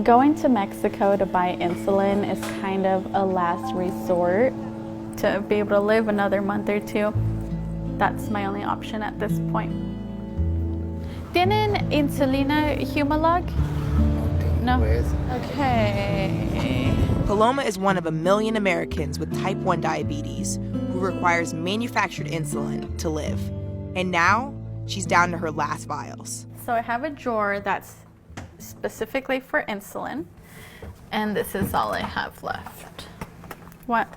Going to Mexico to buy insulin is kind of a last resort to be able to live another month or two. That's my only option at this point. ¿Tienen insulina Humalog? No? Okay. Paloma is one of 1 million Americans with type 1 diabetes who requires manufactured insulin to live. And now, she's down to her last vials. So I have a drawer that's specifically for insulin, and this is all I have left.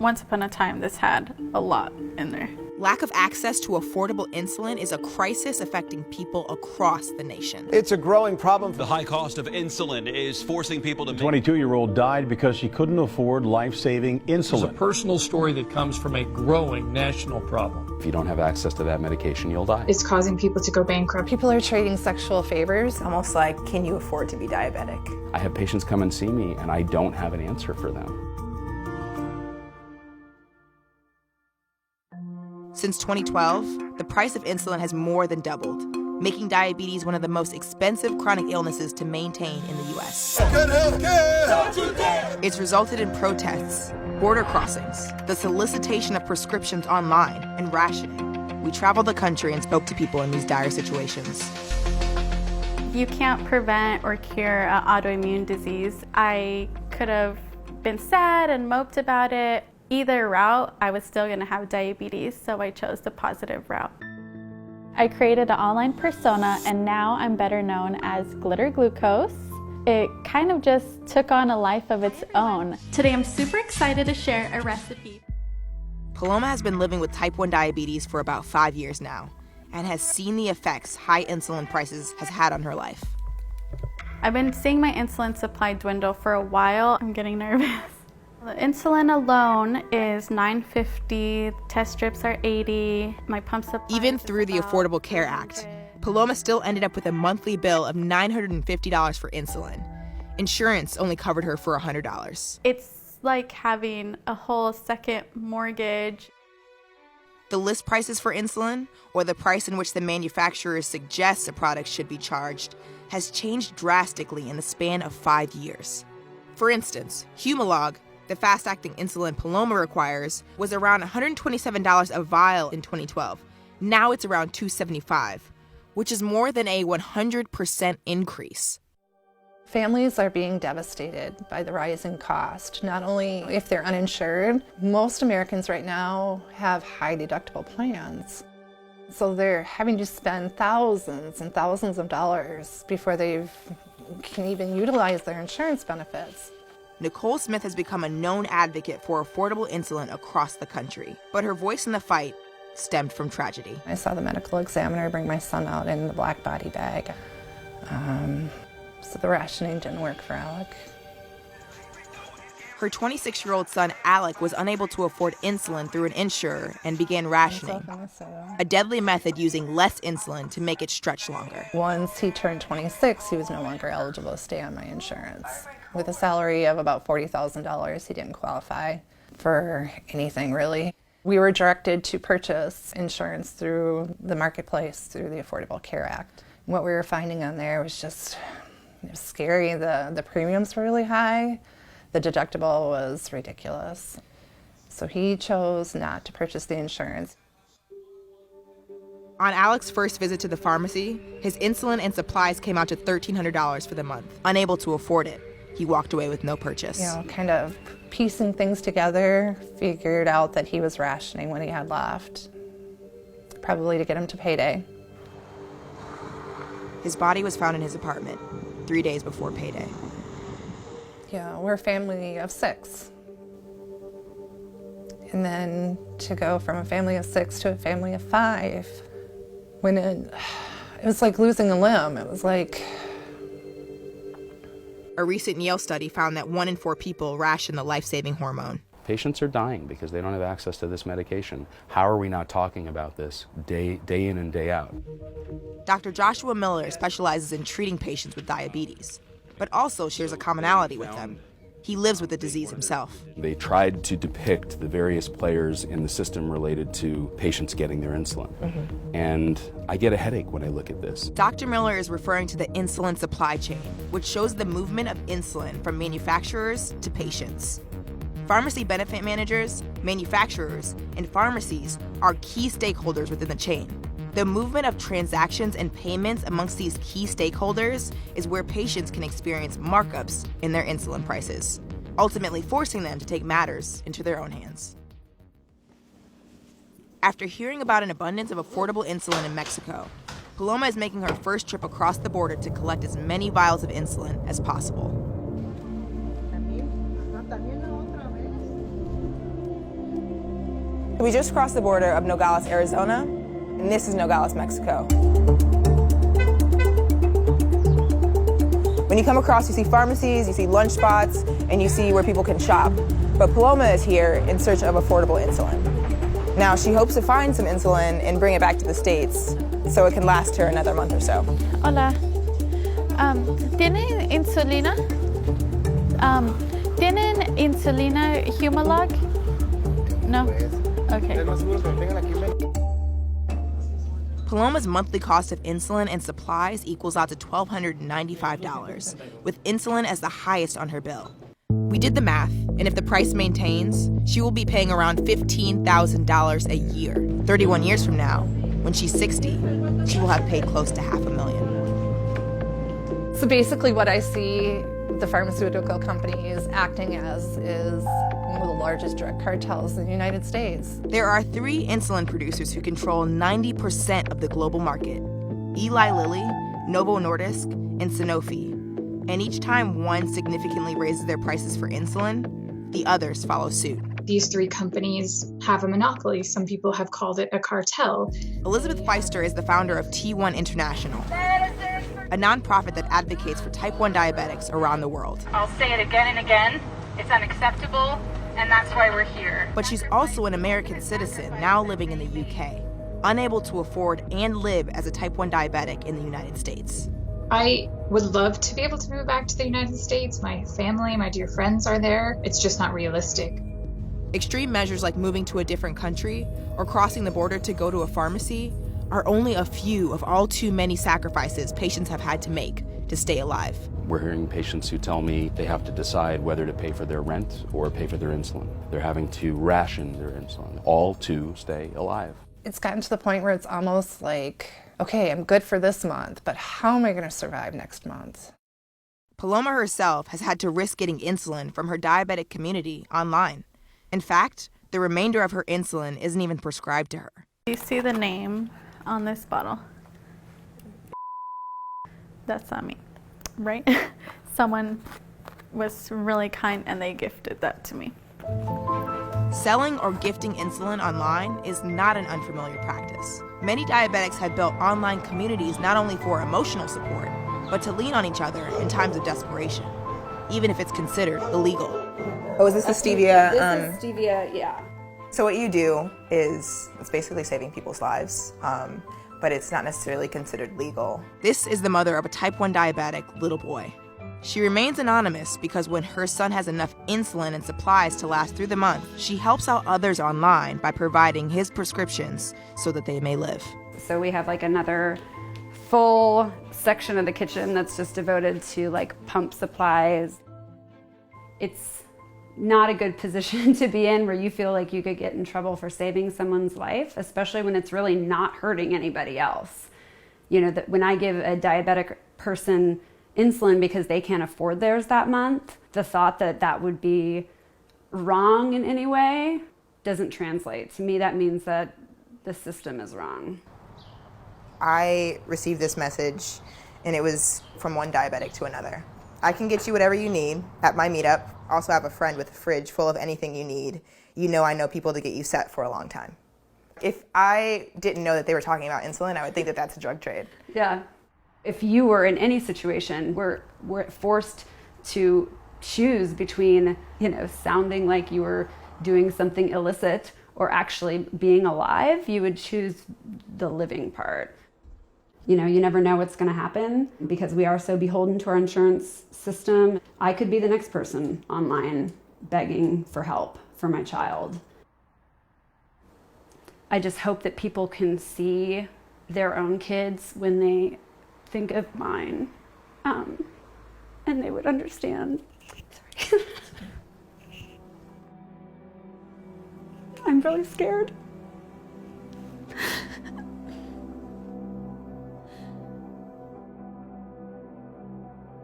Once upon a time, this had a lot in there. Lack of access to affordable insulin is a crisis affecting people across the nation. It's a growing problem. The high cost of insulin is forcing people to... A 22-year-old died because she couldn't afford life-saving insulin. It's a personal story that comes from a growing national problem. If you don't have access to that medication, you'll die. It's causing people to go bankrupt. People are trading sexual favors, almost like, can you afford to be diabetic? I have patients come and see me, and I don't have an answer for them. Since 2012, the price of insulin has more than doubled, making diabetes one of the most expensive chronic illnesses to maintain in the U.S. Good healthcare! It's resulted in protests, border crossings, the solicitation of prescriptions online, and rationing. We traveled the country and spoke to people in these dire situations. You can't prevent or cure an autoimmune disease. I could have been sad and moped about it. Either route, I was still going to have diabetes, so I chose the positive route. I created an online persona, and now I'm better known as Glitter Glucose. It kind of just took on a life of its own. Today, I'm super excited to share a recipe. Paloma has been living with type 1 diabetes for about 5 years now and has seen the effects high insulin prices has had on her life. I've been seeing my insulin supply dwindle for a while. I'm getting nervous. The insulin alone is $9.50, test strips are $80, my pump supply. Even through the Affordable Care Act, Paloma still ended up with a monthly bill of $950 for insulin. Insurance only covered her for $100. It's like having a whole second mortgage. The list prices for insulin, or the price in which the manufacturer suggests a product should be charged, has changed drastically in the span of 5 years. For instance, Humalog, the fast-acting insulin Paloma requires, was around $127 a vial in 2012. Now it's around $275, which is more than a 100% increase. Families are being devastated by the rising cost, not only if they're uninsured. Most Americans right now have high deductible plans. So they're having to spend thousands and thousands of dollars before they can even utilize their insurance benefits. Nicole Smith has become a known advocate for affordable insulin across the country, but her voice in the fight stemmed from tragedy. I saw the medical examiner bring my son out in the black body bag. So the rationing didn't work for Alec. Her 26-year-old son, Alec, was unable to afford insulin through an insurer and began rationing, a deadly method using less insulin to make it stretch longer. Once he turned 26, he was no longer eligible to stay on my insurance. With a salary of about $40,000, he didn't qualify for anything, really. We were directed to purchase insurance through the marketplace, through the Affordable Care Act. What we were finding on there was just scary. The premiums were really high. The deductible was ridiculous. So he chose not to purchase the insurance. On Alec's first visit to the pharmacy, his insulin and supplies came out to $1,300 for the month. Unable to afford it, he walked away with no purchase. You know, kind of piecing things together, figured out that he was rationing what he had left, probably to get him to payday. His body was found in his apartment 3 days before payday. Yeah, we're a family of 6. And then to go from a family of 6 to a family of 5, when it was like losing a limb. It was like... A recent Yale study found that 1 in 4 people ration the life-saving hormone. Patients are dying because they don't have access to this medication. How are we not talking about this day in and day out? Dr. Joshua Miller specializes in treating patients with diabetes, but also shares a commonality with them. He lives with the disease himself. They tried to depict the various players in the system related to patients getting their insulin. And I get a headache when I look at this. Dr. Miller is referring to the insulin supply chain, which shows the movement of insulin from manufacturers to patients. Pharmacy benefit managers, manufacturers, and pharmacies are key stakeholders within the chain. The movement of transactions and payments amongst these key stakeholders is where patients can experience markups in their insulin prices, ultimately forcing them to take matters into their own hands. After hearing about an abundance of affordable insulin in Mexico, Paloma is making her first trip across the border to collect as many vials of insulin as possible. We just crossed the border of Nogales, Arizona, and this is Nogales, Mexico. When you come across, you see pharmacies, you see lunch spots, and you see where people can shop. But Paloma is here in search of affordable insulin. Now, she hopes to find some insulin and bring it back to the States so it can last her another month or so. Hola. ¿Tienen insulina? ¿Tienen insulina Humalog? No? Okay. Paloma's monthly cost of insulin and supplies equals out to $1,295, with insulin as the highest on her bill. We did the math, and if the price maintains, she will be paying around $15,000 a year. 31 years from now, when she's 60, she will have paid close to $500,000. So basically what I see the pharmaceutical companies acting as is one of the largest drug cartels in the United States. There are 3 insulin producers who control 90% of the global market: Eli Lilly, Novo Nordisk, and Sanofi. And each time one significantly raises their prices for insulin, the others follow suit. These 3 companies have a monopoly. Some people have called it a cartel. Elizabeth Feister is the founder of T1 International, a nonprofit that advocates for type 1 diabetics around the world. I'll say it again and again. It's unacceptable, and that's why we're here. But she's also an American citizen now living in the UK, unable to afford and live as a type 1 diabetic in the United States. I would love to be able to move back to the United States. My family, my dear friends are there. It's just not realistic. Extreme measures like moving to a different country or crossing the border to go to a pharmacy are only a few of all too many sacrifices patients have had to make to stay alive. We're hearing patients who tell me they have to decide whether to pay for their rent or pay for their insulin. They're having to ration their insulin, all to stay alive. It's gotten to the point where it's almost like, okay, I'm good for this month, but how am I going to survive next month? Paloma herself has had to risk getting insulin from her diabetic community online. In fact, the remainder of her insulin isn't even prescribed to her. You see the name on this bottle? That's not me, right? Someone was really kind and they gifted that to me. Selling or gifting insulin online is not an unfamiliar practice. Many diabetics have built online communities not only for emotional support, but to lean on each other in times of desperation, even if it's considered illegal. Oh, is this the stevia? This is stevia, yeah. So what you do is, it's basically saving people's lives, but it's not necessarily considered legal. This is the mother of a type 1 diabetic little boy. She remains anonymous because when her son has enough insulin and supplies to last through the month, she helps out others online by providing his prescriptions so that they may live. So we have like another full section of the kitchen that's just devoted to like pump supplies. It's not a good position to be in where you feel like you could get in trouble for saving someone's life, especially when it's really not hurting anybody else. You know, that when I give a diabetic person insulin because they can't afford theirs that month, the thought that that would be wrong in any way doesn't translate. To me, that means that the system is wrong. I received this message, and it was from one diabetic to another. I can get you whatever you need at my meetup. I also have a friend with a fridge full of anything you need. You know I know people to get you set for a long time. If I didn't know that they were talking about insulin, I would think that that's a drug trade. Yeah. If you were in any situation where we're forced to choose between, sounding like you were doing something illicit or actually being alive, you would choose the living part. You know, you never know what's going to happen because we are so beholden to our insurance system. I could be the next person online begging for help for my child. I just hope that people can see their own kids when they think of mine, and they would understand. Sorry. I'm really scared.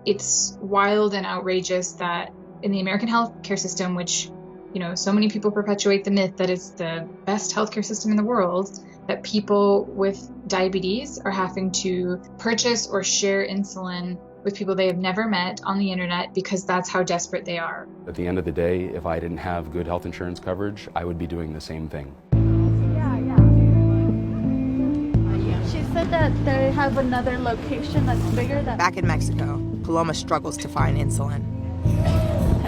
It's wild and outrageous that in the American healthcare system, which, you know, so many people perpetuate the myth that it's the best healthcare system in the world, that people with diabetes are having to purchase or share insulin with people they have never met on the internet because that's how desperate they are. At the end of the day, if I didn't have good health insurance coverage, I would be doing the same thing. She said that they have another location that's bigger. Back in Mexico, Paloma struggles to find insulin.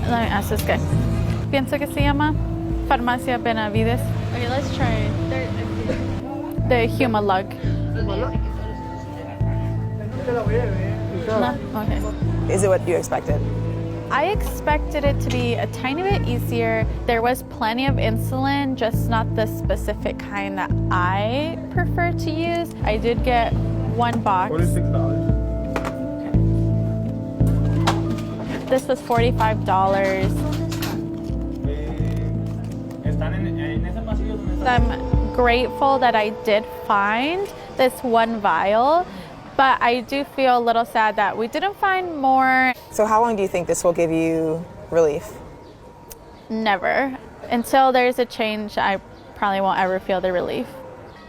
Let me ask this guy. Pienso que se llama Farmacia Benavides. Okay, let's try it. The Humalog. No? Okay. Is it what you expected? I expected it to be a tiny bit easier. There was plenty of insulin, just not the specific kind that I prefer to use. I did get one box. $46. This was $45. I'm grateful that I did find this one vial, but I do feel a little sad that we didn't find more. So how long do you think this will give you relief? Never. Until there's a change, I probably won't ever feel the relief.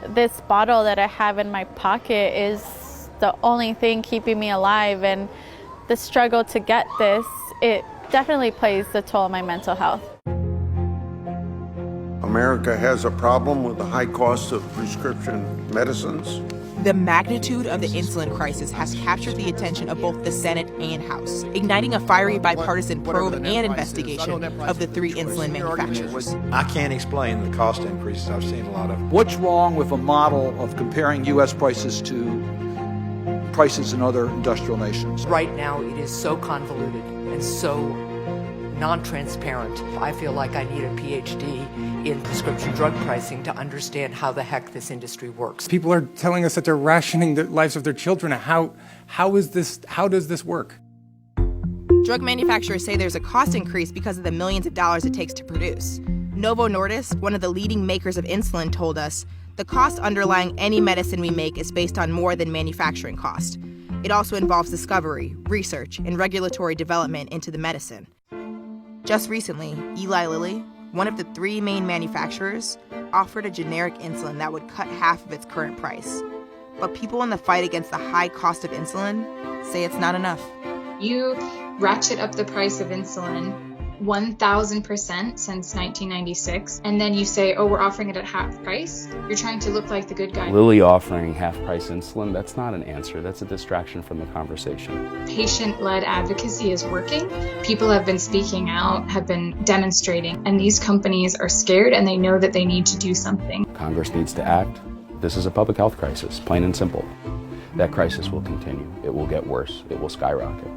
This bottle that I have in my pocket is the only thing keeping me alive, and the struggle to get this, it definitely plays a toll on my mental health. America has a problem with the high cost of prescription medicines. The magnitude of the insulin crisis has captured the attention of both the Senate and House, igniting a fiery bipartisan probe and investigation of the three insulin manufacturers. I can't explain the cost increases. I've seen a lot of. What's wrong with a model of comparing U.S. prices to prices in other industrial nations? Right now, it is so convoluted and so non-transparent. I feel like I need a PhD in prescription drug pricing to understand how the heck this industry works. People are telling us that they're rationing the lives of their children. How does this work? Drug manufacturers say there's a cost increase because of the millions of dollars it takes to produce. Novo Nordisk, one of the leading makers of insulin, told us the cost underlying any medicine we make is based on more than manufacturing cost. It also involves discovery, research, and regulatory development into the medicine. Just recently, Eli Lilly, one of the three main manufacturers, offered a generic insulin that would cut half of its current price. But people in the fight against the high cost of insulin say it's not enough. You ratchet up the price of insulin 1,000% since 1996, and then you say, oh, we're offering it at half price. You're trying to look like the good guy. Lilly offering half-price insulin, that's not an answer. That's a distraction from the conversation. Patient-led advocacy is working. People have been speaking out, have been demonstrating, and these companies are scared and they know that they need to do something. Congress needs to act. This is a public health crisis, plain and simple. That crisis will continue. It will get worse. It will skyrocket.